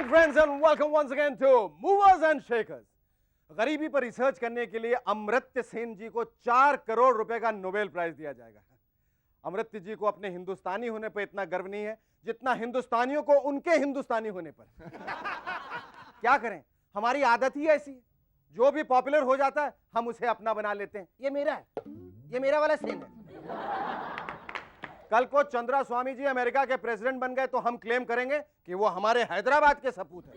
friends and welcome once again to Movers and Shakers. गरीबी पर research करने के लिए अमर्त्य सेन जी को 4 करोड़ रुपए का नोबेल प्राइज दिया जाएगा। अमर्त्य जी को अपने हिंदुस्तानी होने पर इतना गर्व नहीं है जितना हिंदुस्तानियों को उनके हिंदुस्तानी होने पर। क्या करें, हमारी आदत ही ऐसी है, जो भी पॉपुलर हो जाता है हम उसे अपना बना लेते हैं। ये मेरा है, ये मेरा वाला सेन है। कल को चंद्रा स्वामी जी अमेरिका के प्रेसिडेंट बन गए तो हम क्लेम करेंगे कि वो हमारे हैदराबाद के सपूत हैं।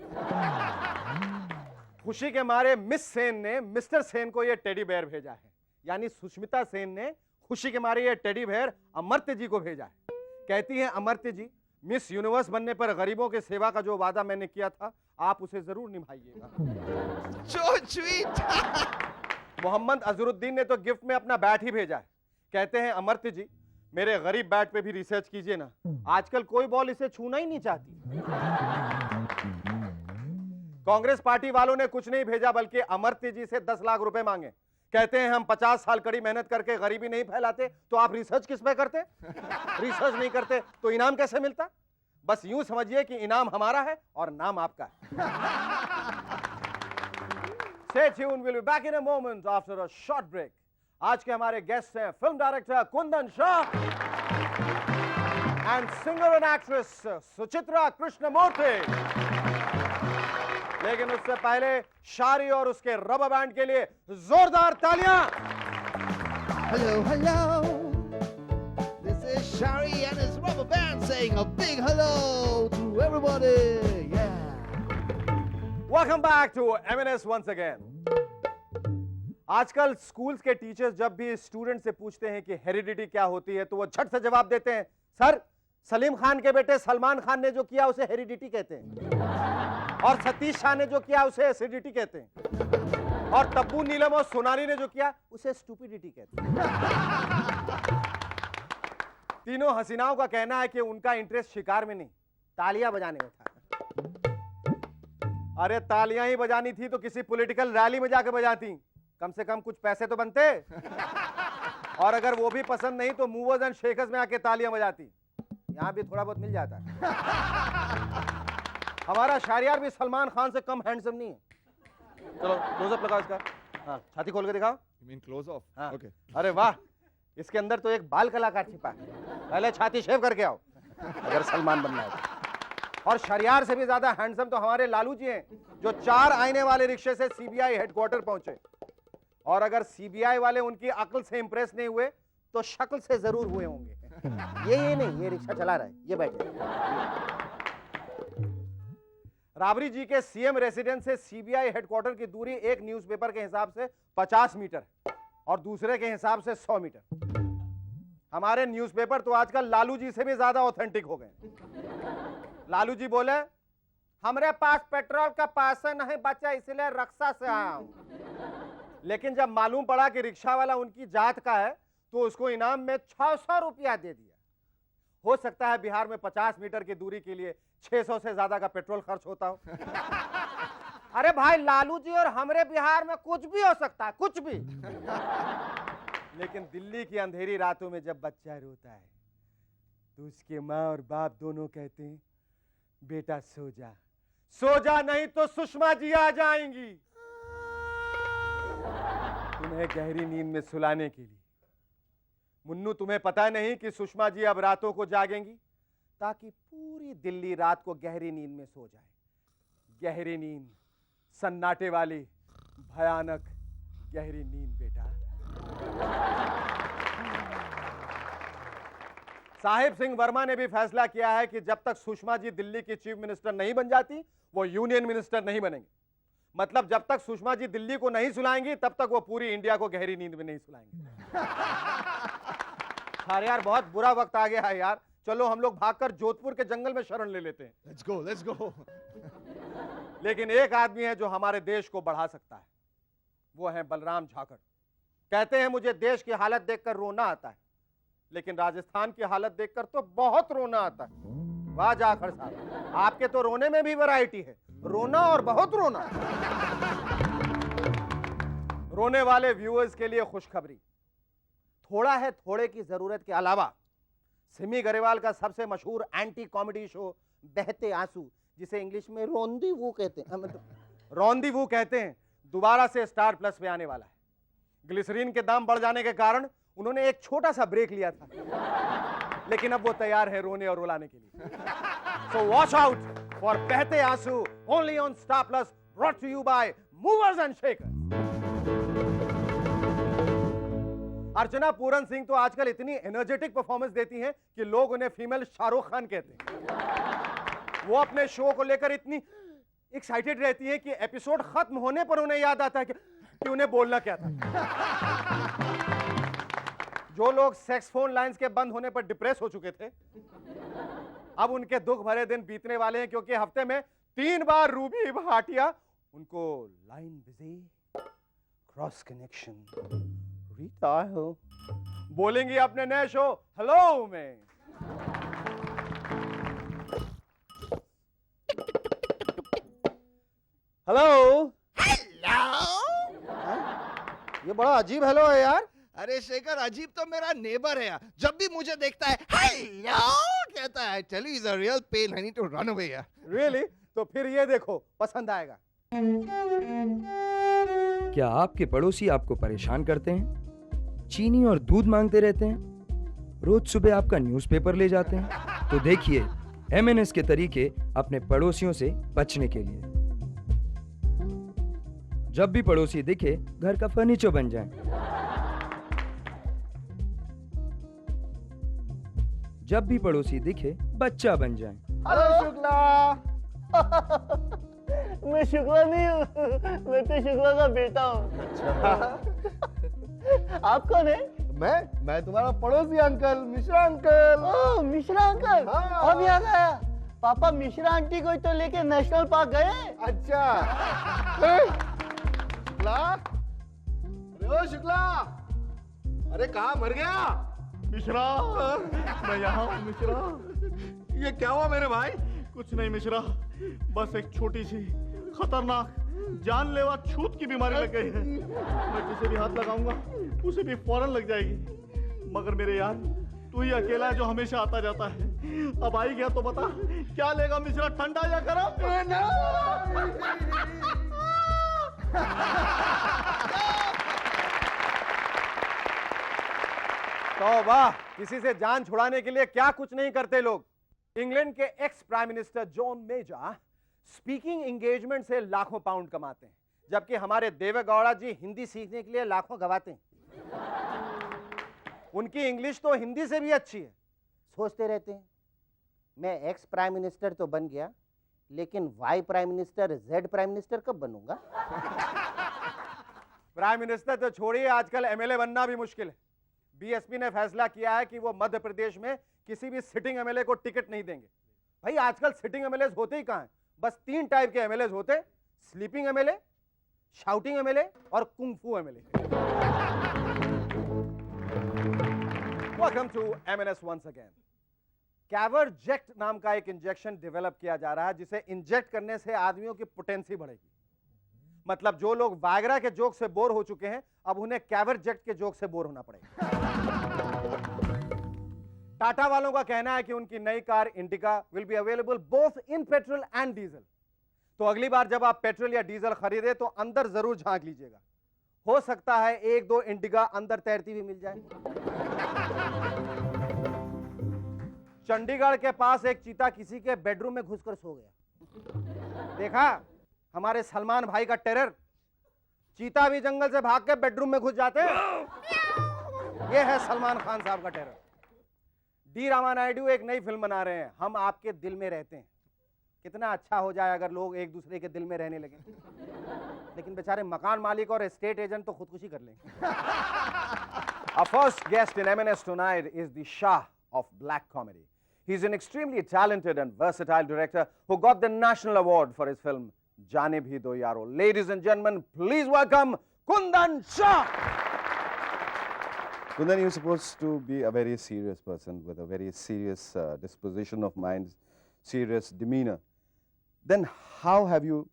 खुशी के मारे मिस सेन ने मिस्टर सेन को ये टेडी बेयर भेजा है, यानी सुष्मिता सेन ने खुशी के मारे ये टेडी बेयर अमर्त्य जी को भेजा है। कहती हैं अमर्त्य जी, मिस यूनिवर्स बनने पर गरीबों की सेवा का जो वादा मैंने किया था आप उसे जरूर निभाइएगा। मोहम्मद अजरुद्दीन ने तो गिफ्ट में अपना बैट ही भेजा है। कहते हैं अमर्त्य जी, मेरे गरीब बैट पे भी रिसर्च कीजिए ना, आजकल कोई बॉल इसे छूना ही नहीं चाहती। कांग्रेस पार्टी वालों ने कुछ नहीं भेजा बल्कि अमर्त्य जी से 10 लाख रुपए मांगे। कहते हैं हम 50 साल कड़ी मेहनत करके गरीबी नहीं फैलाते तो आप रिसर्च किस पे करते? रिसर्च नहीं करते तो इनाम कैसे मिलता? बस यूं समझिए कि इनाम हमारा है और नाम आपका है। Stay tuned, we'll be back in a moment after a short break. आज के हमारे गेस्ट हैं film director Kundan Shah and singer and actress Suchitra Krishnamurthy. लेकिन उससे पहले शारी और उसके रबर बैंड के लिए जोरदार तालियां। Hello, hello. This is Shari and his rubber band saying a big hello to everybody. Yeah. Welcome back to M&S once again. आजकल स्कूल्स के टीचर्स जब भी स्टूडेंट से पूछते हैं कि हेरिडिटी क्या होती है तो वो झट से जवाब देते हैं, सर सलीम खान के बेटे सलमान खान ने जो किया उसे हेरिडिटी कहते हैं, और सतीश शाह ने जो किया उसे एसिडिटी कहते हैं, और तब्बू नीलम और सोनाली ने जो किया उसे स्टूपिडिटी कहते हैं। तीनों हसीनाओं का कहना है कि उनका इंटरेस्ट शिकार में नहीं, तालियां बजाने में था। अरे तालियां ही बजानी थी तो किसी पॉलिटिकल रैली में जाकर बजाती, कम से कम कुछ पैसे तो बनते। और अगर वो भी पसंद नहीं तो मूवर्स एंड शेकर्स में आके तालियां बजाती, यहां भी थोड़ा बहुत मिल जाता है। हमारा शाहरियार भी सलमान खान से कम हैंडसम नहीं है। चलो क्लोजअप लगाओ इसका। हाँ, छाती खोल के दिखाओ। You mean close off? हाँ। Okay. अरे वाह, इसके अंदर तो एक बाल कलाकार छिपा है। पहले छाती शेव करके आओ अगर सलमान बनना है तो। और शरियार से भी ज्यादा हैंडसम तो हमारे लालू जी हैं, जो 4 आईने वाले रिक्शे से सीबीआई हेडक्वार्टर पहुंचे। और अगर सीबीआई वाले उनकी अकल से इंप्रेस नहीं हुए तो शक्ल से जरूर हुए होंगे। ये नहीं, ये रिक्शा चला रहा है, ये बैठे। राबड़ी जी के सीएम रेसिडेंस से सीबीआई हेडक्वार्टर की दूरी एक न्यूज़पेपर के हिसाब से 50 मीटर और दूसरे के हिसाब से 100 मीटर। हमारे न्यूज़पेपर तो आजकल लालू जी से भी ज्यादा ऑथेंटिक हो गए। लालू जी बोले, हमारे पास पेट्रोल का पैसा नहीं बचा इसलिए रक्षा से आया हूं। लेकिन जब मालूम पड़ा कि रिक्शा वाला उनकी जात का है तो उसको इनाम में 600 रुपया दे दिया। हो सकता है बिहार में 50 मीटर की दूरी के लिए 600 से ज्यादा का पेट्रोल खर्च होता हो। अरे भाई, लालू जी और हमरे बिहार में कुछ भी हो सकता है, कुछ भी। लेकिन दिल्ली की अंधेरी रातों में जब बच्चा रोता है तो उसके माँ और बाप दोनों कहते हैं, बेटा सो जा, सो जा नहीं तो सुषमा जी आ जाएंगी तुम्हें गहरी नींद में सुलाने के लिए। मुन्नू, तुम्हें पता नहीं कि सुषमा जी अब रातों को जागेंगी ताकि पूरी दिल्ली रात को गहरी नींद में सो जाए। गहरी नींद, सन्नाटे वाली भयानक गहरी नींद बेटा। साहिब सिंह वर्मा ने भी फैसला किया है कि जब तक सुषमा जी दिल्ली की चीफ मिनिस्टर नहीं बन जाती वो यूनियन मिनिस्टर नहीं बनेंगे। मतलब जब तक सुषमा जी दिल्ली को नहीं सुलाएंगी तब तक वो पूरी इंडिया को गहरी नींद में नहीं सुलाएंगे। अरे यार, बहुत बुरा वक्त आ गया है यार, चलो हम लोग भागकर जोधपुर के जंगल में शरण ले लेते हैं। Let's go, let's go. लेकिन एक आदमी है जो हमारे देश को बढ़ा सकता है, वो है बलराम झाकड़। कहते हैं मुझे देश की हालत देखकर रोना आता है, लेकिन राजस्थान की हालत देखकर तो बहुत रोना आता है। वाह जाखड़ साहब, आपके तो रोने में भी वैरायटी है, रोना और बहुत रोना। रोने वाले व्यूअर्स के लिए खुशखबरी, थोड़ा है थोड़े की जरूरत के अलावा सिमी गरेवाल का सबसे मशहूर एंटी कॉमेडी शो बहते आंसू जिसे इंग्लिश में रोंदीवू कहते हैं, मतलब रोंदीवू कहते हैं, दोबारा से स्टार प्लस पे आने वाला है। ग्लिसरीन के दाम बढ़ जाने के कारण उन्होंने एक छोटा सा ब्रेक लिया था, लेकिन अब वो तैयार है रोने और रुलाने के लिए। So watch out for Bahte Aansoo only on Star Plus, brought to you by movers and shakers. Archana Puran Singh तो आजकल इतनी एनर्जेटिक परफॉर्मेंस देती हैं कि लोग उन्हें फीमेल शाहरुख खान कहते हैं। वो अपने शो को लेकर इतनी एक्साइटेड रहती हैं कि एपिसोड खत्म होने पर उन्हें याद आता है कि उन्हें बोलना क्या था। जो लोग सेक्स फोन लाइंस के बंद होने पर डिप्रेस हो चुके थे, अब उनके दुख भरे दिन बीतने वाले हैं, क्योंकि हफ्ते में 3 बार रूबी भाटिया उनको line busy, cross connection, Rita हो बोलेंगी अपने नए शो हेलो में। Hello hello. ये बड़ा अजीब हेलो है यार। अरे शेखर, अजीब तो मेरा नेबर है यार। जब भी मुझे देखता है हेलो कहता है। Tell you is a real pain, I need to run away यार। रियली? तो फिर ये देखो, पसंद आएगा। क्या आपके पड़ोसी आपको परेशान करते हैं? चीनी और दूध मांगते रहते हैं? रोज सुबह आपका न्यूज़पेपर ले जाते हैं? तो देखिए MNS के तरीके अपने पड़ोसियों से बचने के लिए। जब भी पड़ोसी दिखे, घर का फर्नीचर बन जाए। जब भी पड़ोसी दिखे, बच्चा बन जाए। हेलो शुक्ला। मैं शुक्ला नहीं हूँ, मैं तो शुक्ला का बेटा हूँ। आप कौन है? मैं तुम्हारा पड़ोसी अंकल, मिश्रा अंकल। ओह मिश्रा अंकल, हाँ। अब याद आया। पापा मिश्रा आंटी को तो लेके नेशनल पार्क गए। अच्छा। शुक्ला, अरे ओ शुक्ला, अरे कहाँ मर गया? मिश्रा, मैं यहाँ हूँ मिश्रा। ये क्या हुआ मेरे भाई? कुछ नहीं मिश्रा, बस एक छोटी सी खतरनाक जानलेवा छूत की बीमारी लग गई है। मैं जिसे भी हाथ लगाऊंगा उसे भी फौरन लग जाएगी। मगर मेरे यार, तू ही अकेला है जो हमेशा आता जाता है। अब आई गया तो बता, क्या लेगा मिश्रा, ठंडा या गरम? तो वाह, किसी से जान छुड़ाने के लिए क्या कुछ नहीं करते लोग। इंग्लैंड के ex prime minister John Major speaking engagement से लाखों पाउंड कमाते हैं, जबकि हमारे देवेगौड़ा जी हिंदी सीखने के लिए लाखों गवाते हैं। उनकी इंग्लिश तो हिंदी से भी अच्छी है। सोचते रहते हैं मैं एक्स प्राइम मिनिस्टर तो बन गया, लेकिन Y prime minister, Z prime minister कब बनूंगा? प्राइम मिनिस्टर तो छोड़िए, आजकल MLA बनना भी मुश्किल है। BSP ने फैसला किया है कि वो मध्य प्रदेश में किसी भी सिटिंग MLA को टिकट नहीं देंगे। भाई आजकल सिटिंग MLAs होते ही कहां हैं? बस 3 टाइप के MLAs होते, स्लीपिंग MLA, शाउटिंग MLA और kung fu MLA। Welcome to MNS once again. Caverject नाम का एक इंजेक्शन डेवलप किया जा रहा है, जिसे इंजेक्ट करने से आदमियों की पोटेंसी बढ़ेगी। मतलब जो लोग वायग्रा के जोक से बोर हो चुके हैं, अब उन्हें कैवरजेक्ट के जोक से बोर होना पड़ेगा। टाटा वालों का कहना है कि उनकी नई car indica will be available both in petrol and diesel. तो अगली बार जब आप पेट्रोल या डीजल खरीदे तो अंदर जरूर झांक लीजिएगा, हो सकता है 1-2 इंडिका अंदर तैरती भी मिल जाए। चंडीगढ़ के पास एक चीता किसी के बेडरूम में घुसकर सो गया। देखा हमारे सलमान भाई का टेरर। चीता भी जंगल से भाग के बेडरूम में घुस जाते हैं। ये है सलमान खान साहब का टेरर। डी रामानायडू एक नई फिल्म बना रहे हैं, हम आपके दिल में रहते हैं। कितना अच्छा हो जाए अगर लोग एक दूसरे के दिल में रहने लगे, लेकिन बेचारे मकान मालिक और एस्टेट एजेंट तो खुदकुशी कर लेंगे। Our first guest in MNS tonight is the Shah of black comedy. He's an extremely talented and versatile director who got the national award for his film Jaane Bhi Do Yaro. Ladies and gentlemen, please welcome Kundan Shah. Kundan, you're supposed to be a very serious person with a very serious disposition of mind, serious demeanor. Then how have you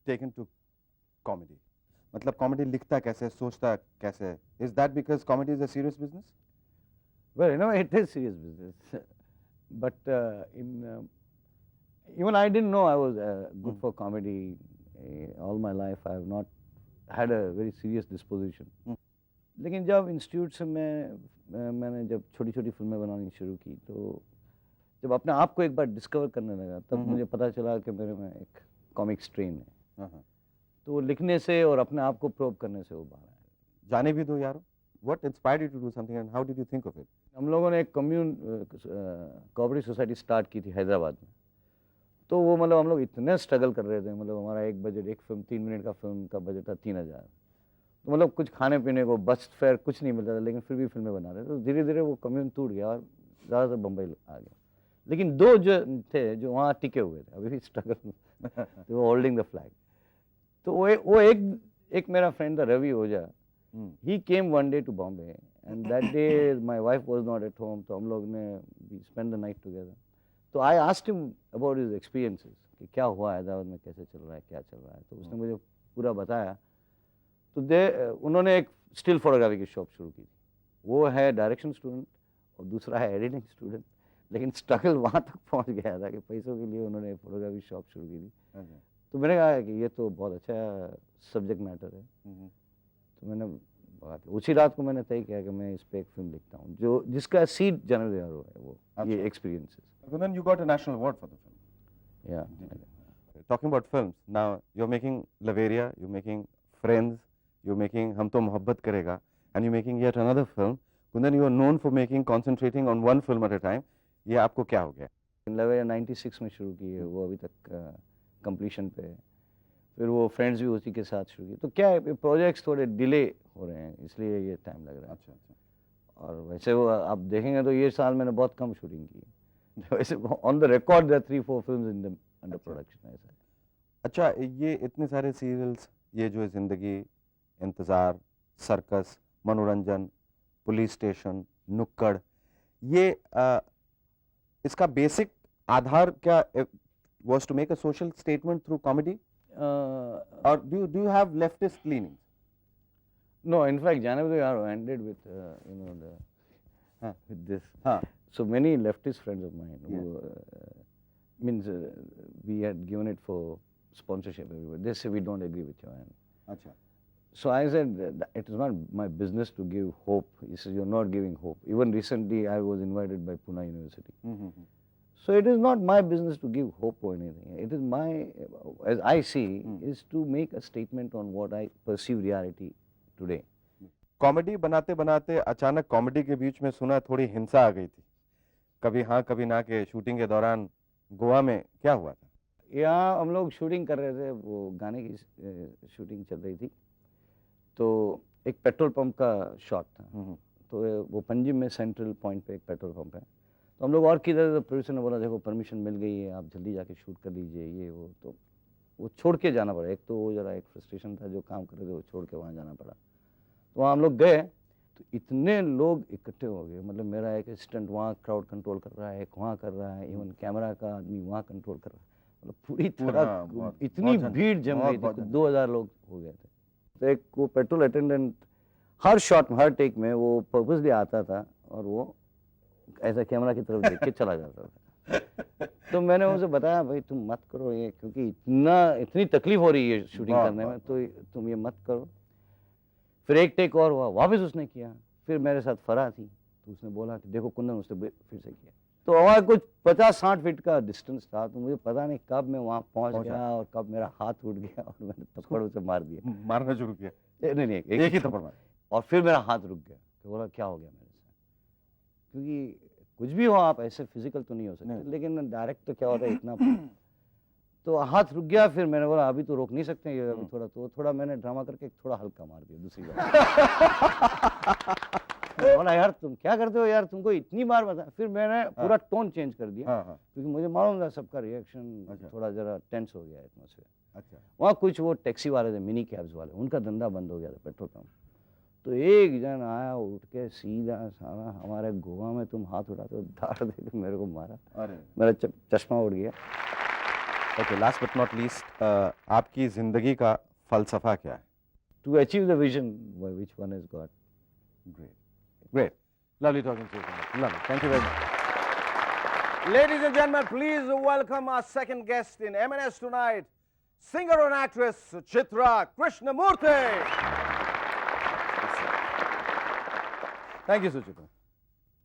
taken to comedy? मतलब comedy लिखता कैसे, सोचता कैसे? Is that because comedy is a serious business? Well, it is serious business. But Even I didn't know I was good for comedy. All my life I have not had a very serious disposition. लेकिन जब institute से मैंने जब छोटी छोटी फिल्में बनानी शुरू की, तो जब अपने आप को एक बार डिस्कवर करने लगा, तब मुझे पता चला कि मेरे में एक कॉमिक स्ट्रेन है। तो वो लिखने से और अपने आप को प्रोब करने से वो बाहर आया। जाने भी दो यार, what inspired you to do something and how did you think of it? हम लोगों ने एक कोऑपरेटिव सोसाइटी स्टार्ट की थी हैदराबाद में। तो वो मतलब हम लोग इतने स्ट्रगल कर रहे थे, मतलब हमारा एक बजट, एक फिल्म 3 मिनट का फिल्म का बजट था 3000। तो मतलब कुछ खाने पीने को, बस फेयर कुछ नहीं मिलता था, लेकिन फिर भी फिल्में बना रहे थे। तो धीरे धीरे वो कम्यून टूट गया और ज़्यादातर बम्बई आ गया। लेकिन 2 जो थे जो वहाँ टिके हुए थे, अभी भी स्ट्रगल तो वो होल्डिंग द फ्लैग। तो वो एक मेरा फ्रेंड था Ravi Ojha. He came one day to Bombay and that day my wife was not at home. तो हम लोग ने we spend the night together. तो I asked him about his experiences कि क्या हुआ हैदराबाद में, कैसे चल रहा है, क्या चल रहा है। तो उसने मुझे पूरा बताया। तो उन्होंने एक स्टिल फोटोग्राफी की शॉप शुरू की थी। वो है डायरेक्शन स्टूडेंट और दूसरा है एडिटिंग स्टूडेंट, लेकिन स्ट्रगल वहाँ तक पहुँच गया था कि पैसों के लिए उन्होंने फोटोग्राफी शॉप शुरू की थी। तो मैंने कहा कि ये तो बहुत अच्छा सब्जेक्ट मैटर है। तो मैंने उसी रात को मैंने तय किया कि मैं इस पे एक फिल्म लिखता हूँ, जो जिसका सीड जनरल है वो ये experiences. So then you got a national award for the film. Yeah. Talking about films, now you're making Laveria, you're making Friends, you're making Hum To Mohabbat Karega, and you're making yet another film. Kundan, you are known for concentrating on one film at a time. ये आपको क्या हो गया? लवेरिया 96 में शुरू की है, वो अभी तक कंप्लीशन पे है। फिर वो फ्रेंड्स भी उसी के साथ शुरू की। तो क्या है, प्रोजेक्ट्स थोड़े डिले हो रहे हैं, इसलिए ये टाइम लग रहा है। अच्छा। और वैसे वो आप देखेंगे तो ये साल मैंने बहुत कम शूटिंग की। वैसे on the record there 3-4 films in the under production ऐसा है। अच्छा, ये इतने सारे सीरियल्स, ये जो जिंदगी, इंतज़ार, सर्कस, मनोरंजन, पुलिस स्टेशन, नुक्कड़, ये इसका बेसिक आधार क्या was to make a social statement through comedy? Or do you have leftist leanings? No, in fact, Janavir Yaro ended with with this. So many leftist friends of mine who means we had given it for sponsorship everywhere. They say we don't agree with you. Acha. So I said it is not my business to give hope. He says you're not giving hope. Even recently I was invited by Pune University. So it is not my business to give hope or anything. It is my, as I see, is to make a statement on what I perceive reality today. Comedy बनाते बनाते अचानक comedy के बीच में सुना थोड़ी हिंसा आ गई थी, कभी हाँ कभी ना के शूटिंग के दौरान गोवा में क्या हुआ था? यहाँ हम लोग शूटिंग कर रहे थे, वो गाने की शूटिंग चल रही थी। तो एक पेट्रोल पंप का शॉट था। तो वो पंजिम में सेंट्रल पॉइंट पे एक पेट्रोल पंप है। तो हम लोग और किधर, प्रोड्यूसर ने बोला देखो परमिशन मिल गई है, आप जल्दी जाके शूट कर लीजिए ये वो। तो वो छोड़ के जाना पड़ा। एक तो वो जरा एक फ्रस्ट्रेशन था, जो काम कर रहे थे वो छोड़ के वहाँ जाना पड़ा। तो वहाँ हम लोग गए तो इतने लोग इकट्ठे हो गए। मतलब मेरा एक असिस्टेंट वहाँ क्राउड कंट्रोल कर रहा है, एक वहाँ कर रहा है, इवन कैमरा का आदमी वहाँ कंट्रोल कर रहा है। मतलब पूरी तरह इतनी भीड़ जम गई थी, 2000 लोग हो गए थे। तो एक वो पेट्रोल अटेंडेंट हर शॉट में, हर टेक में वो पर्पसली आता था और वो ऐसा कैमरा की तरफ देख के चला जाता था। तो मैंने उसे बताया भाई तुम मत करो ये, क्योंकि इतनी तकलीफ हो रही है शूटिंग करने में, तो तुम ये मत करो। फिर एक टेक और हुआ, वापस उसने किया। फिर मेरे साथ फरा थी, तो उसने बोला कि देखो कुंदन, उसने फिर से किया। तो हमारा कुछ 50-60 फीट का डिस्टेंस था। तो मुझे पता नहीं कब मैं वहाँ पहुँच गया और कब मेरा हाथ उठ गया और मैंने थप्पड़ उसे मार दिया। मारना शुरू किया? नहीं, एक ही थप्पड़ मारा। और फिर मेरा हाथ रुक गया। तो बोला क्या हो गया मेरे से, क्योंकि कुछ भी हो आप ऐसे फिजिकल तो नहीं हो सकते, लेकिन डायरेक्ट तो क्या होता है इतना। तो हाथ रुक गया। फिर मैंने बोला अभी तो रोक नहीं सकते ये, अभी थोड़ा मैंने ड्रामा करके थोड़ा हल्का मार दिया दूसरी बार। बोला यार तुम क्या करते हो यार, तुमको इतनी बार बता। फिर मैंने पूरा टोन चेंज कर दिया, क्योंकि मुझे मालूम था सबका रिएक्शन थोड़ा जरा टेंस हो गया एटमॉस्फेयर। अच्छा। वहाँ कुछ वो टैक्सी वाले थे, मिनी कैब्स वाले, उनका धंधा बंद हो गया था पेट्रोल पंप। तो एक जन आया उठ के सीधा सारा हमारे गोवा में तुम हाथ उठाते हो, धार दे के मेरे को मारा। अरे मेरा चश्मा उड़ गया। Okay, last but not least, आपकी जिंदगी का फलसफा क्या है? To achieve the vision which one has got. Great. Lovely talking to you. Lovely. Thank you very much. Ladies and gentlemen, please welcome our second guest in M&S tonight, singer and actress Suchitra Krishnamurthy. Thank you Suchitra.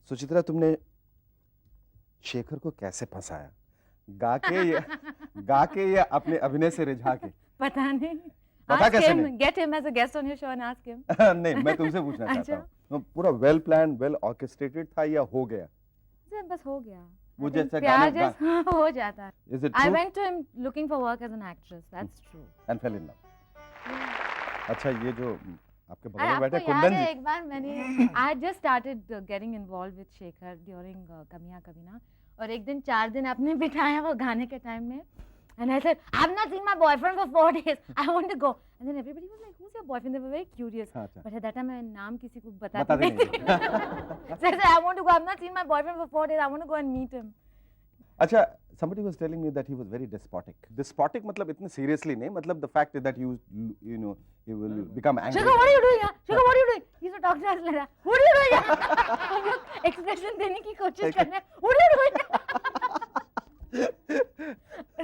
Suchitra, तुमने शेखर को कैसे फंसाया? गा के या अपने अभिनय से रिझा के? पता नहीं। पता Ask कैसे him, नहीं? get him as a guest on your show and ask him. नहीं, मैं तुमसे पूछना चाहता अच्छा। हूँ, पूरा वेल प्लान, वेल ऑर्केस्ट्रेटेड था या हो गया? बस हो गया। वो I think जैसा प्यार गाने जैसा हो जाता है। Is it I true? went to him looking for work as an actress. That's true. And fell in love. अच्छा, ये जो आपके बगल में आपको बैठे याद कुंदन है जी, एक बार मैंने I had just started getting involved with Shekhar during कमियां कभी ना, और एक दिन 4 दिन आपने बिठाया वो गाने के टाइम में, and I said I've not seen my boyfriend for 4 days. I want to go. And then everybody was like, who's your boyfriend? They were very curious. हाँ, अच्छा। But at that time मैं नाम किसी को बता बताती देंगे। नहीं थी. So I said I want to go. I've not seen my boyfriend for 4 days. I want to go and meet him. अच्छा, somebody was telling me that he was very despotic. Despotic मतलब इतने seriously नहीं, मतलब the fact is that you know, he will become angry. Shekhar, what are you doing here? Shekhar, what are you doing? He's a talk to us like that. What are you doing here? हम लोग expression देने की कोशिश कर रहे हैं. What are you doing?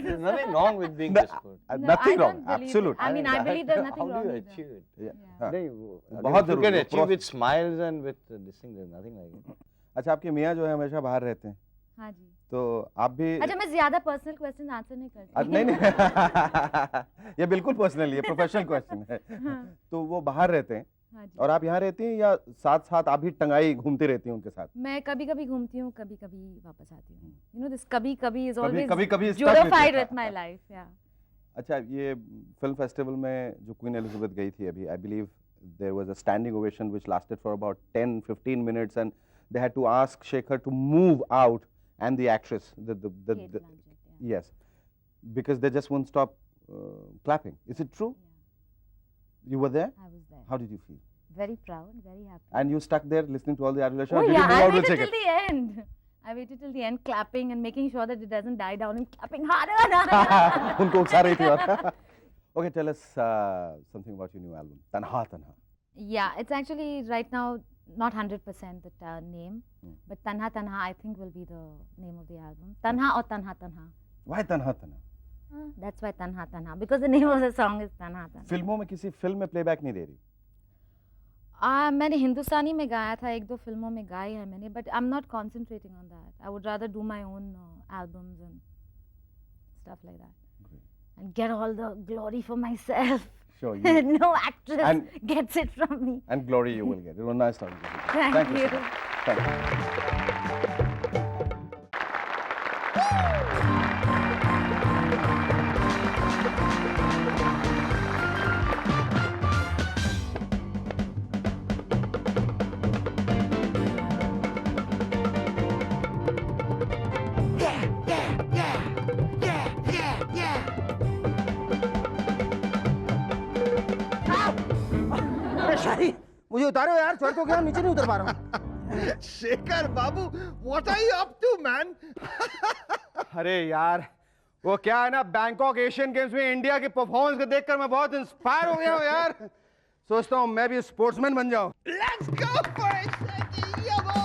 There's nothing wrong with being No, desperate. No, nothing I wrong, don't believe it. absolute. I mean, I believe there's nothing How wrong do you with achieve it? Yeah, Yeah. हाँ। नहीं, वो- बहुत if you जरूरी can है, achieve with smiles and with this thing, there's nothing like it. अच्छा, आपके मियाँ जो है हमेशा बाहर रहते हैं, हाँ जी. तो आप भी अच्छा, मैं ज्यादा पर्सनल क्वेश्चन आंसर नहीं करती. नहीं नहीं ये बिल्कुल पर्सनल, ये प्रोफेशनल क्वेश्चन है। हाँ, तो वो बाहर रहते हैं हाँ जी. और आप यहाँ रहती हैं या साथ साथ आप भी टंगाई घूमती रहती हैं उनके साथ? मैं कभी कभी घूमती हूँ, कभी कभी वापस आती हूँ. You know, this कभी कभी is कभी always कभी कभी stuck with justified you. with my life. Yeah. अच्छा, ये फिल्म फेस्टिवल में जो क्वीन एलिजाबेथ गई थी अभी, I believe there was a standing ovation which lasted for about 10-15 minutes and they had to ask Shekhar to move out and the actress Kate Blanchett, yeah. yes, because they just won't stop clapping. Is it true? Yeah, You were there? I was there. How did you feel? Very proud, very happy. And you stuck there listening to all the adulation? Oh or did yeah, you I move out with waited Shekhar? till the end. I waited till the end, clapping and making sure that it doesn't die down and clapping harder and harder. उनको उकसा रही थी और okay, tell us something about your new album, Tanha Tanha. Yeah, it's actually right now not 100% the name, but Tanha Tanha I think will be the name of the album. Tanha or Tanha Tanha. Why Tanha Tanha? That's why Tanha Tanha, because the name of the song is Tanha Tanha. फिल्मों में किसी film में playback नहीं दे रही? मैंने हिंदुस्तानी में गाया था, 1-2 फिल्मों में गाई है मैंने, but I'm not concentrating on that. I would rather do my own albums and stuff like that. Great. And get all the glory for myself. Sure, you No actress And- gets it from me. and glory you will get. It was nice talking to you. Thank you. you. so much. Thank you. अरे शाही, मुझे उतारो यार, चढ़ तो गया, नीचे नहीं उतर पा रहा हूँ। शेखर बाबू, what are you up to, man? अरे यार, वो क्या है ना, बैंकॉक एशियन गेम्स में इंडिया की परफॉर्मेंस को देखकर मैं बहुत इंस्पायर हो गया हूँ यार। सोचता हूँ मैं भी स्पोर्ट्समैन बन जाऊं। Let's go for it, Shekhi, yabo!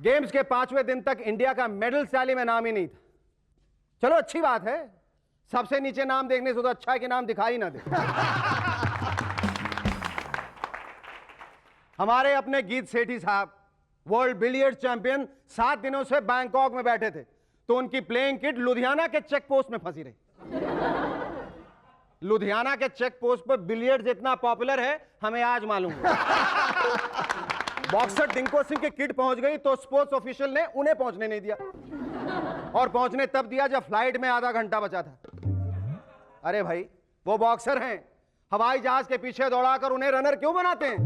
Games के 5वें दिन तक इंडिया का मेडल टैली में नाम ही नहीं था। चलो अच्छी बात है, सबसे नीचे नाम देखने से तो अच्छा है कि नाम दिखाई ना दे। हमारे अपने गीत सेठी साहब वर्ल्ड बिलियर्ड चैंपियन 7 दिनों से बैंकॉक में बैठे थे, तो उनकी प्लेइंग किट लुधियाना के चेक पोस्ट में फंसी रही। लुधियाना के चेक पोस्ट पर बिलियर्ड्स इतना पॉपुलर है, हमें आज मालूम हुआ। बॉक्सर डिंको सिंह की किट पहुंच गई तो स्पोर्ट्स ऑफिशियल ने उन्हें पहुंचने नहीं दिया, और पहुंचने तब दिया जब फ्लाइट में आधा घंटा बचा था। अरे भाई, वो बॉक्सर हैं, हवाई जहाज के पीछे दौड़ाकर उन्हें रनर क्यों बनाते हैं?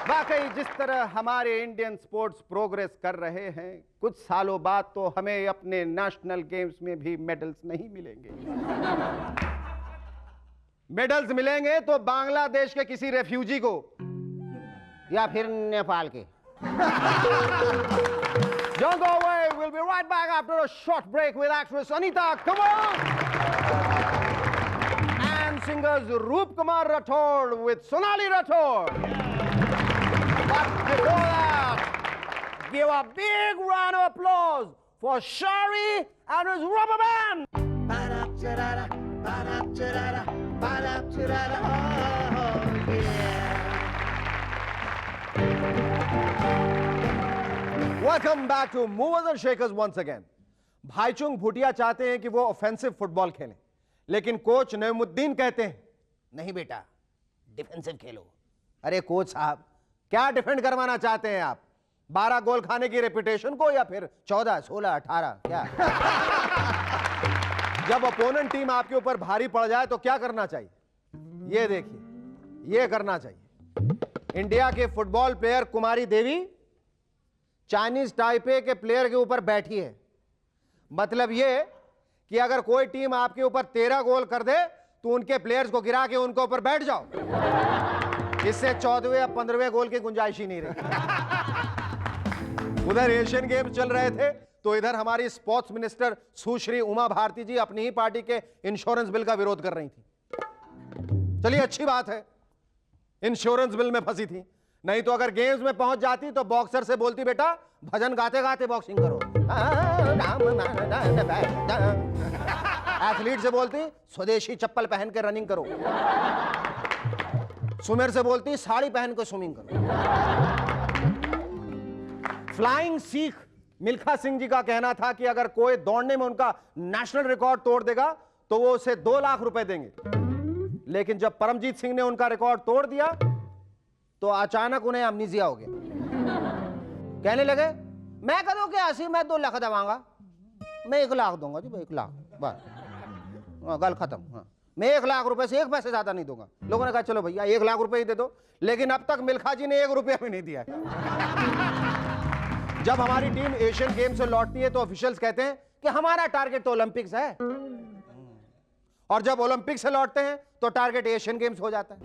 वाकई जिस तरह हमारे इंडियन स्पोर्ट्स प्रोग्रेस कर रहे हैं, कुछ सालों बाद तो हमें अपने नेशनल गेम्स में भी मेडल्स नहीं मिलेंगे। मेडल्स मिलेंगे तो बांग्लादेश के किसी रेफ्यूजी को, या फिर नेपाल के। Don't go away. We'll be right back after a short break with actress Anita, come on, and singers Roop Kumar Rathod with Sonali Rathod. But before that, give a big round of applause for Shari and his rubber band. Welcome back to Movers and Shakers once again. Bhaichung Bhutia चाहते हैं कि वो offensive football खेलें, लेकिन coach Naimuddin कहते हैं नहीं बेटा, डिफेंसिव खेलो। अरे कोच साहब, क्या डिफेंड करवाना चाहते हैं आप? 12 गोल खाने की रेपुटेशन को या फिर 14, 16, 18 क्या? जब अपोनेंट टीम आपके ऊपर भारी पड़ जाए तो क्या करना चाहिए? ये देखिए, ये करना चाहिए। इंडिया के football player Kumari Devi Chinese Taipei के प्लेयर के ऊपर बैठी है। मतलब ये कि अगर कोई टीम आपके ऊपर 13 गोल कर दे तो उनके प्लेयर्स को गिरा के उनके ऊपर बैठ जाओ। इससे 14वें या 15वें गोल की गुंजाइश ही नहीं रही। उधर एशियन गेम्स चल रहे थे तो इधर हमारी स्पोर्ट्स मिनिस्टर सुश्री उमा भारती जी अपनी ही पार्टी के इंश्योरेंस बिल का विरोध कर रही थी। चलिए अच्छी बात है, इंश्योरेंस बिल में फंसी थी, नहीं तो अगर गेम्स में पहुंच जाती तो बॉक्सर से बोलती बेटा भजन गाते गाते बॉक्सिंग करो। एथलीट से बोलती स्वदेशी चप्पल पहन के रनिंग करो। स्विमर से बोलती साड़ी पहन के स्विमिंग करो। फ्लाइंग सिख मिल्खा सिंह जी का कहना था कि अगर कोई दौड़ने में उनका नेशनल रिकॉर्ड तोड़ देगा तो वो उसे 2 लाख रुपए देंगे। लेकिन जब परमजीत सिंह ने उनका रिकॉर्ड तोड़ दिया तो अचानक उन्हें अमनीजिया हो गया। कहने लगे मैं करूं क्या ऐसी, मैं 2 लाख दवाऊंगा, मैं 1 लाख दूंगा जी, 1 लाख बस, गल खत्म। हाँ, मैं 1 लाख रुपए से 1 पैसे ज्यादा नहीं दूंगा। लोगों ने कहा चलो भैया 1 लाख रुपए ही दे दो, लेकिन अब तक मिल्खा जी ने 1 रुपया भी नहीं दिया। जब हमारी टीम एशियन गेम से लौटती है तो ऑफिशियल्स कहते हैं कि हमारा टारगेट तो ओलंपिक्स है, और जब ओलंपिक से लौटते हैं तो टारगेट एशियन गेम्स हो जाता है।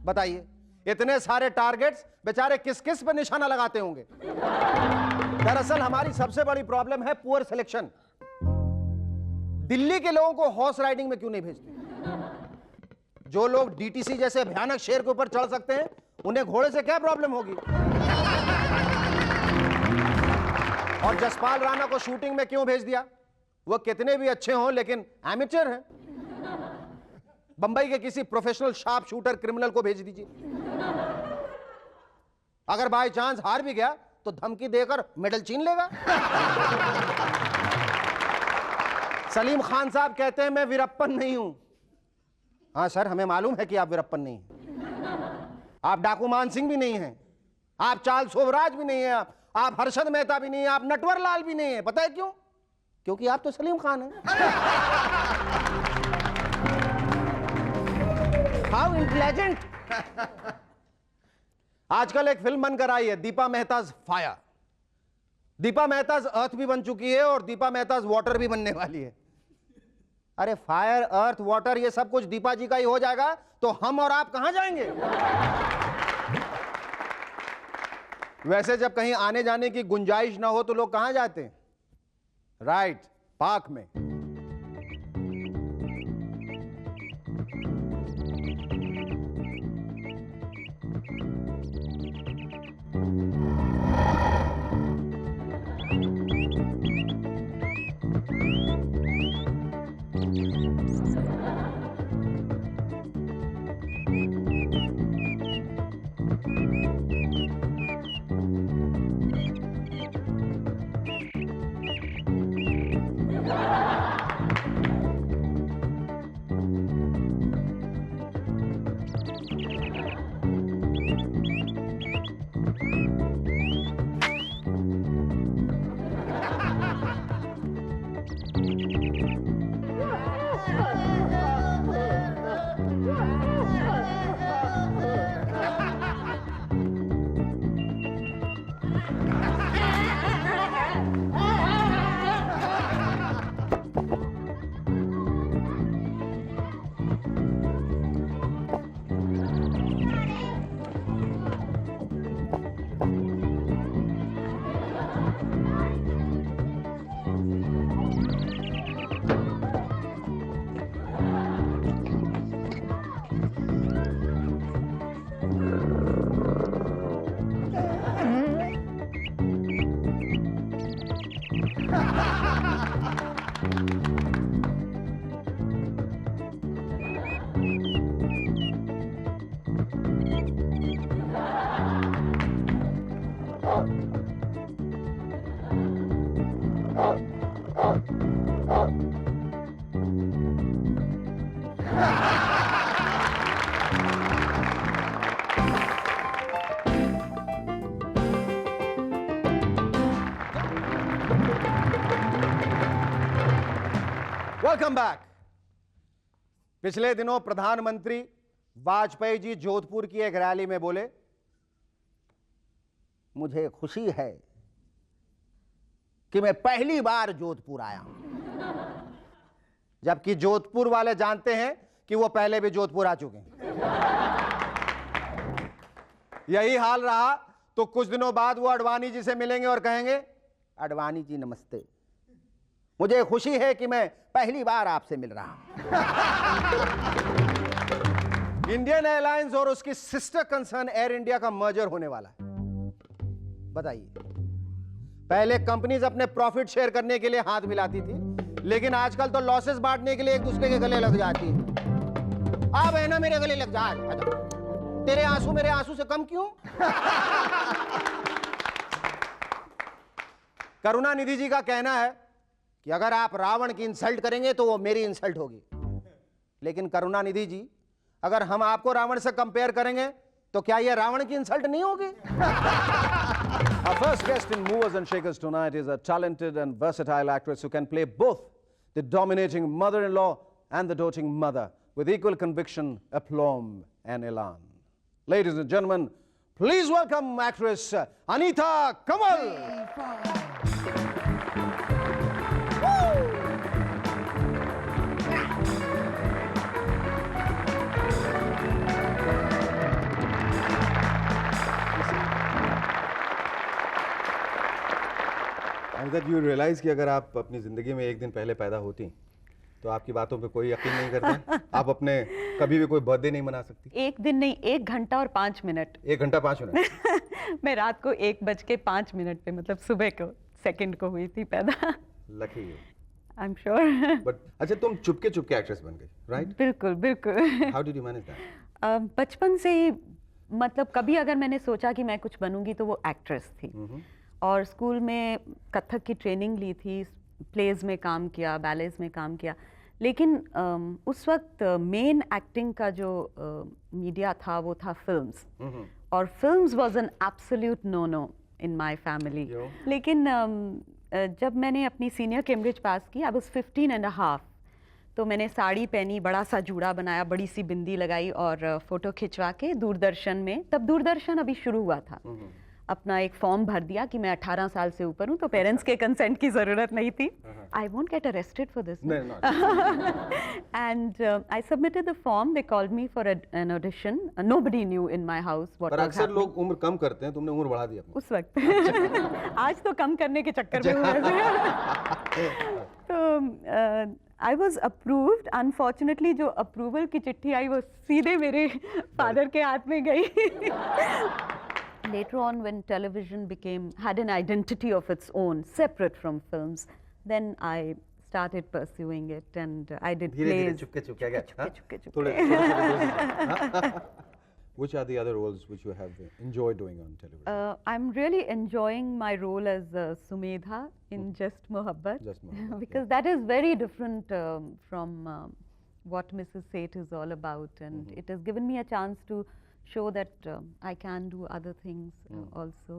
बताइए इतने सारे टारगेट्स बेचारे किस किस पे निशाना लगाते होंगे। दरअसल हमारी सबसे बड़ी प्रॉब्लम है पुअर सिलेक्शन। दिल्ली के लोगों को हॉर्स राइडिंग में क्यों नहीं भेजते? जो लोग डीटीसी जैसे भयानक शेर के ऊपर चढ़ सकते हैं उन्हें घोड़े से क्या प्रॉब्लम होगी? और जसपाल राणा को शूटिंग में क्यों भेज दिया? वो कितने भी अच्छे हों लेकिन एमेचर हैं। बंबई के किसी प्रोफेशनल शार्प शूटर क्रिमिनल को भेज दीजिए। अगर बाय चांस हार भी गया तो धमकी देकर मेडल छीन लेगा। सलीम खान साहब कहते हैं मैं वीरप्पन नहीं हूं। हाँ सर, हमें मालूम है कि आप वीरप्पन नहीं हैं। आप डाकू मान सिंह भी नहीं हैं, आप चार्ल्स शोभराज भी नहीं हैं, आप हर्षद मेहता भी नहीं हैं, आप नटवर लाल भी नहीं हैं। पता है क्यों? क्योंकि आप तो सलीम खान हैं। How intelligent. आजकल एक फिल्म बनकर आई है दीपा मेहताज फायर। दीपा मेहताज अर्थ भी बन चुकी है और दीपा मेहताज वाटर भी बनने वाली है। अरे फायर अर्थ वाटर ये सब कुछ दीपा जी का ही हो जाएगा तो हम और आप कहां जाएंगे? वैसे जब कहीं आने जाने की गुंजाइश ना हो तो लोग कहां जाते हैं? राइट, पार्क में। Welcome back. पिछले दिनों प्रधानमंत्री वाजपेयी जी जोधपुर की एक रैली में बोले, मुझे खुशी है कि मैं पहली बार जोधपुर आया हूं। जबकि जोधपुर वाले जानते हैं कि वो पहले भी जोधपुर आ चुके हैं। यही हाल रहा तो कुछ दिनों बाद वो अडवाणी जी से मिलेंगे और कहेंगे, अडवाणी जी नमस्ते, मुझे खुशी है कि मैं पहली बार आपसे मिल रहा हूं। इंडियन एयरलाइंस और उसकी सिस्टर कंसर्न एयर इंडिया का मर्जर होने वाला है। बताइए, पहले कंपनीज अपने प्रॉफिट शेयर करने के लिए हाथ मिलाती थी, लेकिन आजकल तो लॉसेस बांटने के लिए एक दूसरे के गले लग जाती है। अब है ना मेरे गले लग जा, तेरे आंसू मेरे आंसू से कम क्यों? करुणानिधि जी का कहना है कि अगर आप रावण की इंसल्ट करेंगे तो वो मेरी इंसल्ट होगी। लेकिन करुणानिधि जी, अगर हम आपको रावण से कंपेयर करेंगे तो क्या ये रावण की इंसल्ट नहीं होगी? Our first guest in Movers and Shakers tonight is a talented and versatile actress who can play both the dominating mother-in-law and the doting mother with equal conviction, aplomb and elan. Ladies and gentlemen, please welcome actress Anita Kamal. that you realize कि अगर आप अपनी जिंदगी में एक दिन पहले पैदा होती तो आपकी बातों पे कोई यकीन नहीं करता। आप अपने कभी भी कोई बर्थडे नहीं मना सकती। एक दिन नहीं, 1 घंटा और 5 मिनट। 1 घंटा 5 मिनट। मैं रात को 1:05 पे, मतलब सुबह को, सेकंड को हुई थी पैदा। Lucky you. I am sure. But अच्छा, तुम चुपके चुपके एक्ट्रेस बन गई, राइट? बिल्कुल बिल्कुल। How did you manage that? बचपन से ही, मतलब कभी अगर मैंने सोचा कि मैं कुछ बनूंगी तो वो एक्ट्रेस थी। और स्कूल में कथक की ट्रेनिंग ली थी, प्लेज में काम किया, बैलेज में काम किया, लेकिन उस वक्त मेन एक्टिंग का जो मीडिया था वो था फिल्म्स, और films was an absolute no no in my family. लेकिन जब मैंने अपनी सीनियर कैम्ब्रिज पास की, आई वाज 15 एंड हाफ, तो मैंने साड़ी पहनी, बड़ा सा जूड़ा बनाया, बड़ी सी बिंदी लगाई और फोटो खिंचवा के दूरदर्शन में, तब दूरदर्शन अभी शुरू हुआ था, अपना एक फॉर्म भर दिया कि मैं 18 साल से ऊपर हूँ, तो पेरेंट्स के कंसेंट की ज़रूरत नहीं थी। I won't get arrested for this. And I submitted the form, they called me for an audition. Nobody new in my house what was happening. अक्सर लोग उम्र कम करते हैं, तुमने उम्र बढ़ा दी अपनी उस वक्त। आज तो कम करने के चक्कर में हुए। तो आई वॉज अप्रूव्ड। अनफॉर्चुनेटली जो अप्रूवल की चिट्ठी आई वो सीधे मेरे फादर के हाथ में गई। Later on, when television had an identity of its own, separate from films, then I started pursuing it, and I did plays. चुपके। Which are the other roles which you have enjoyed doing on television? I'm really enjoying my role as Sumedha in Just Mohabbat. Just Mohabbat, because that is very different from what Mrs. Seth is all about, and it has given me a chance to show that I can do other things also.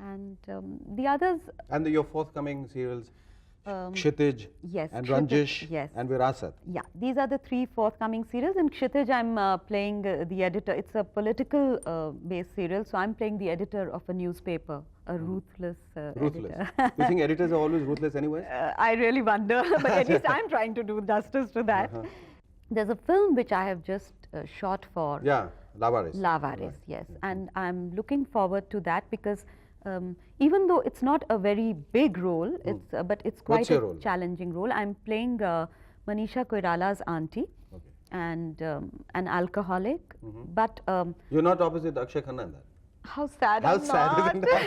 And the others... And your forthcoming serials, Kshitij, yes, and Kshitij, Ranjish, yes, and Virasat. Yeah, these are the 3 forthcoming serials. In Kshitij, I'm playing the editor. It's a political based serial, so I'm playing the editor of a newspaper, a ruthless Ruthless. editor. You think editors are always ruthless anyway? I really wonder, but at least I'm trying to do justice to that. There's a film which I have just shot for. Yeah, Lavaris. Lavaris, yes. And I'm looking forward to that because even though it's not a very big role, it's but it's quite What's your a role? challenging role. I'm playing Manisha Koirala's auntie, and an alcoholic. But You're not opposite Akshay Khanna in that. how sad How I'm sad not. isn't that?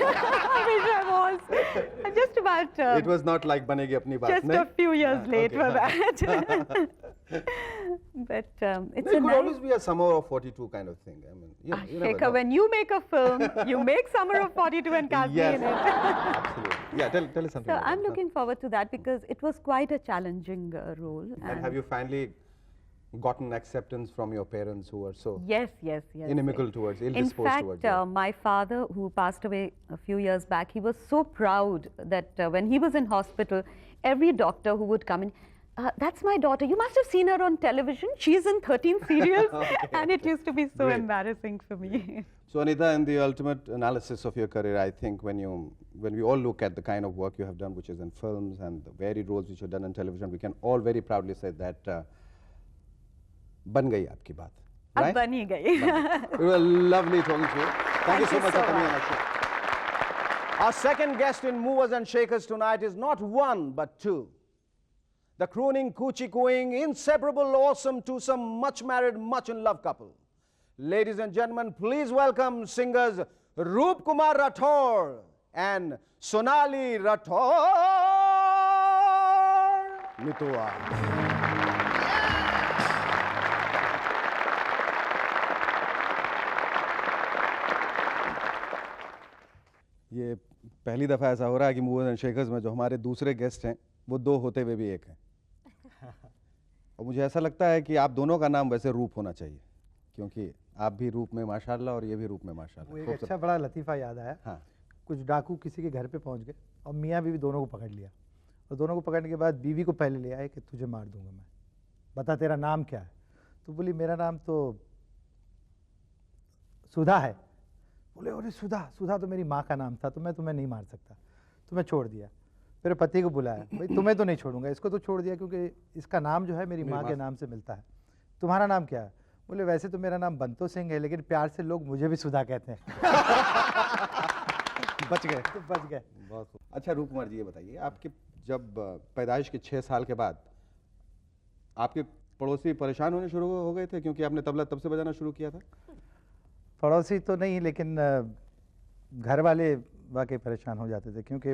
I wish I was. I'm just about It was not like Banegi Apni Baat. just nahin? a few years late okay. for that. But it's No, a it could nice... always be a Summer of 42 kind of thing. I mean, you never Shekhar, know. when you make a film, you make Summer of 42 and cast me in it. Absolutely. Yeah, tell us something. So about I'm that. looking forward to that because it was quite a challenging role. And have you finally gotten acceptance from your parents who were so Yes. inimical towards, In ill-disposed fact, towards you? my father, who passed away a few years back, he was so proud that when he was in hospital, every doctor who would come in, That's my daughter. You must have seen her on television. She's in 13 serials, and it used to be so Great. embarrassing for me. So Anita, in the ultimate analysis of your career, I think when we all look at the kind of work you have done, which is in films and the varied roles which you've done in television, we can all very proudly say that ban gayi aapki baat. अब Right? बन ही गई. It was lovely talking to you. Thank you so much for coming on our show. Our second guest in Movers and Shakers tonight is not one but two. The crooning, coochie-cooing, inseparable, awesome, twosome, much married, much in love couple. Ladies and gentlemen, please welcome singers Roop Kumar Rathore and Sonali Rathore Mitua. ये पहली दफ़ा ऐसा हो रहा है कि movers and shakers में जो हमारे दूसरे गेस्ट हैं वो दो होते हुए भी एक हैं और मुझे ऐसा लगता है कि आप दोनों का नाम वैसे रूप होना चाहिए क्योंकि आप भी रूप में माशाल्लाह और ये भी रूप में वो माशाल्लाह एक खूबसूरत। अच्छा बड़ा लतीफ़ा याद आया। हाँ कुछ डाकू किसी के घर पे पहुंच गए और मियाँ बीवी दोनों को पकड़ लिया और दोनों को पकड़ने के बाद बीवी को पहले ले आए कि तुझे मार दूंगा मैं, बता तेरा नाम क्या है। तो बोली मेरा नाम तो सुधा है। बोले अरे सुधा, सुधा तो मेरी माँ का नाम था, तो मैं तुम्हें नहीं मार सकता, तुम्हें छोड़ दिया। फिर पति को बुलाया, भाई तुम्हें तो नहीं छोड़ूंगा, इसको तो छोड़ दिया क्योंकि इसका नाम जो है मेरी माँ के नाम से मिलता है। तुम्हारा नाम क्या है? बोले वैसे तो मेरा नाम बंतो सिंह है, लेकिन प्यार से लोग मुझे भी सुधा कहते हैं। बच गए। तो बच गए। बहुत खूब। अच्छा रूप कुमार जी ये बताइए आपके जब पैदाइश के 6 साल के बाद आपके पड़ोसी परेशान होने शुरू हो गए थे क्योंकि आपने तबला तब से बजाना शुरू किया था? पड़ोसी तो नहीं, लेकिन घर वाले वाकई परेशान हो जाते थे क्योंकि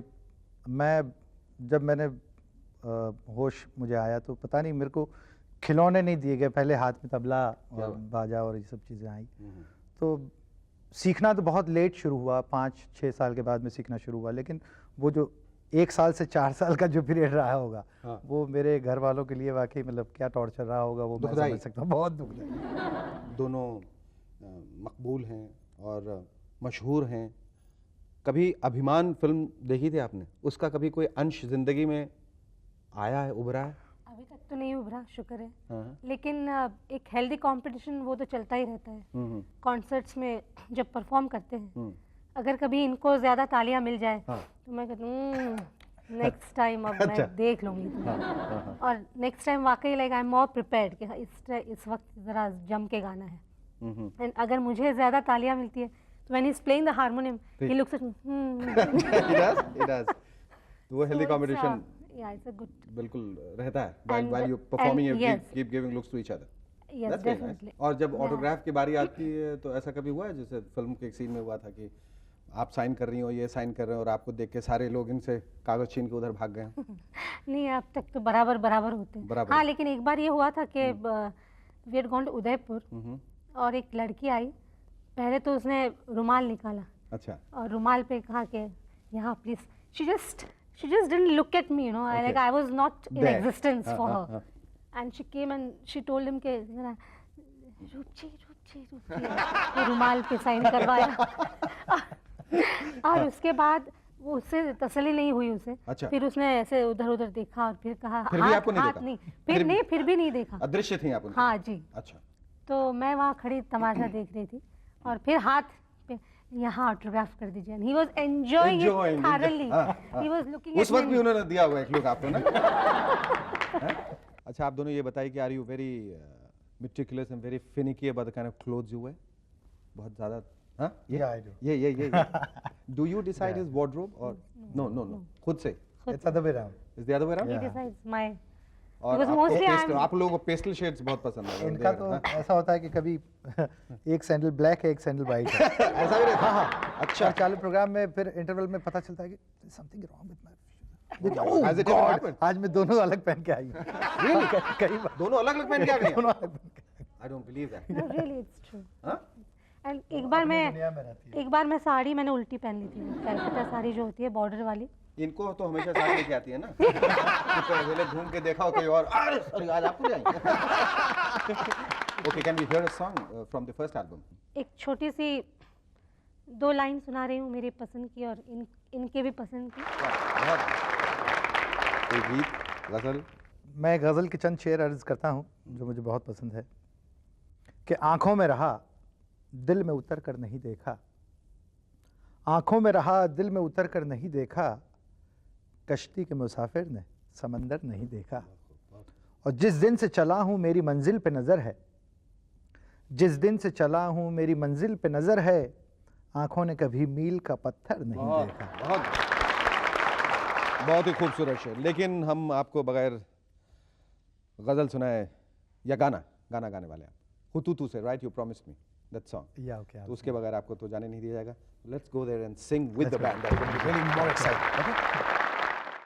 जब मैंने होश मुझे आया तो पता नहीं मेरे को खिलौने नहीं दिए गए, पहले हाथ में तबला और बाजा और ये सब चीज़ें आई। तो सीखना तो बहुत लेट शुरू हुआ, 5-6 साल के बाद में सीखना शुरू हुआ, लेकिन वो जो 1 साल से 4 साल का जो पीरियड रहा होगा वो मेरे घर वालों के लिए वाकई मतलब क्या टॉर्चर रहा होगा वो मैं समझ सकता हूँ। बहुत दुखदाई। दोनों मकबूल हैं और मशहूर हैं। कभी अभिमान फिल्म देखी थी आपने? उसका कभी कोई अंश जिंदगी में आया है, उभरा है? अभी तक तो नहीं उभरा, शुक्र है। हाँ। लेकिन एक हेल्दी कंपटीशन वो तो चलता ही रहता है। कॉन्सर्ट्स में जब परफॉर्म करते हैं, अगर कभी इनको ज्यादा तालियां मिल जाए तो मैं कहती हूँ नेक्स्ट टाइम अब मैं देख लूंगी तुम्हें। और नेक्स्ट टाइम वाकई like I am more prepared कि इस वक्त जरा जम के गाना है। एंड अगर मुझे ज्यादा तालियां मिलती है तो when he is playing the harmonium he looks at It does. तो वो healthy competition yeah, it's a good. बिल्कुल रहता है And- while you performing and you yes. keep giving looks to each other. Yes, That's very nice. definitely. और जब autograph की बारी आती है तो ऐसा कभी हुआ है जैसे फिल्म के एक सीन में हुआ था कि आप साइन कर रही हो, ये साइन कर रहे हो और आपको देख के सारे लोग इनसे कागज छीन के उधर भाग गए हों? नहीं, अब तक तो बराबर बराबर होते हैं। बराबर। हाँ, लेकिन एक बार ये हुआ था कि we had gone to Udaipur और एक लड़की आई। पहले तो उसने रुमाल निकाला अच्छा और रुमाल पे कहा कि यहाँ please. She just didn't look at me, you know, like I was not in There. Existence for her. And she came and she told him के रूपची वो रुमाल पे साइन करवाया। और उसके बाद वो उससे तसल्ली नहीं हुई उसे। अच्छा। फिर उसने ऐसे उधर उधर देखा और फिर कहा फिर भी आपको नहीं हाथ देखा? नहीं, फिर भी नहीं देखा। अदृश्य थी आप उनकी? हाँ जी। अच्छा तो मैं वहाँ खड़ी तमाशा देख रही थी और फिर हाथ पे यहाँ ऑटोग्राफ कर दीजिए। He was enjoying it thoroughly. He was looking उस वक्त भी उन्होंने दिया हुआ एक लुक आपको ना? हैं? अच्छा आप दोनों ये बताइए कि are you very meticulous and very finicky about the kind of clothes you wear? बहुत ज़्यादा हाँ? Yeah, I do. Yeah. Do you decide his wardrobe or no? खुद से? It's other way around. Is the other way around? He decides my और Because आपको mostly pastel- I'm- आप लोगों को पेस्टल शेड्स बहुत पसंद है। इनका तो ऐसा होता है कि कभी एक सैंडल ब्लैक है, एक सैंडल वाइट है। ऐसा भी रहता है? अच्छा, चालू प्रोग्राम में फिर इंटरवल में पता चलता है कि something wrong with my Has it ever happened? आज मैं दोनों अलग पहन के आई हूँ। Really? कई बार दोनों अलग अलग पहन के आ गए दोनों हैं? अलग पहन के। I don't believe that. no, really it's true. हाँ? एंड एक बार दुनिया में रहती एक बार मैं साड़ी मैंने उल्टी पहन ली थी। कैलकटा साड़ी जो होती है बॉर्डर वाली। इनको तो हमेशा साथ लेके आती है ना? तो पहले घूम के देखा हो कोई और अरे सॉरी आज आपको ले आई। Okay, can we hear a song from the first album? एक छोटी सी 2 लाइन सुना रही हूँ मेरी पसंद की और इनके भी पसंद की। बहुत कोई गीत, गजल, मैं गज़ल के चंद शेर अर्ज करता हूँ जो मुझे बहुत पसंद है कि आँखों में रहा दिल में उतर कर नहीं देखा, आँखों में रहा दिल में उतर कर नहीं देखा, कश्ती के मुसाफिर ने समंदर नहीं देखा। और जिस दिन से चला हूँ मेरी मंजिल पे नज़र है, जिस दिन से चला हूँ मेरी मंजिल पे नज़र है, आँखों ने कभी मील का पत्थर नहीं देखा। बहुत ही खूबसूरत शेर। लेकिन हम आपको बगैर गजल सुनाए या गाना गाने वाले हैं। हुतुतु से, right, you promised me that song. या ओके, तो उसके बगैर आपको तो जाने नहीं दिया जाएगा। Let's go there and sing with the band, that will be really more exciting. Okay.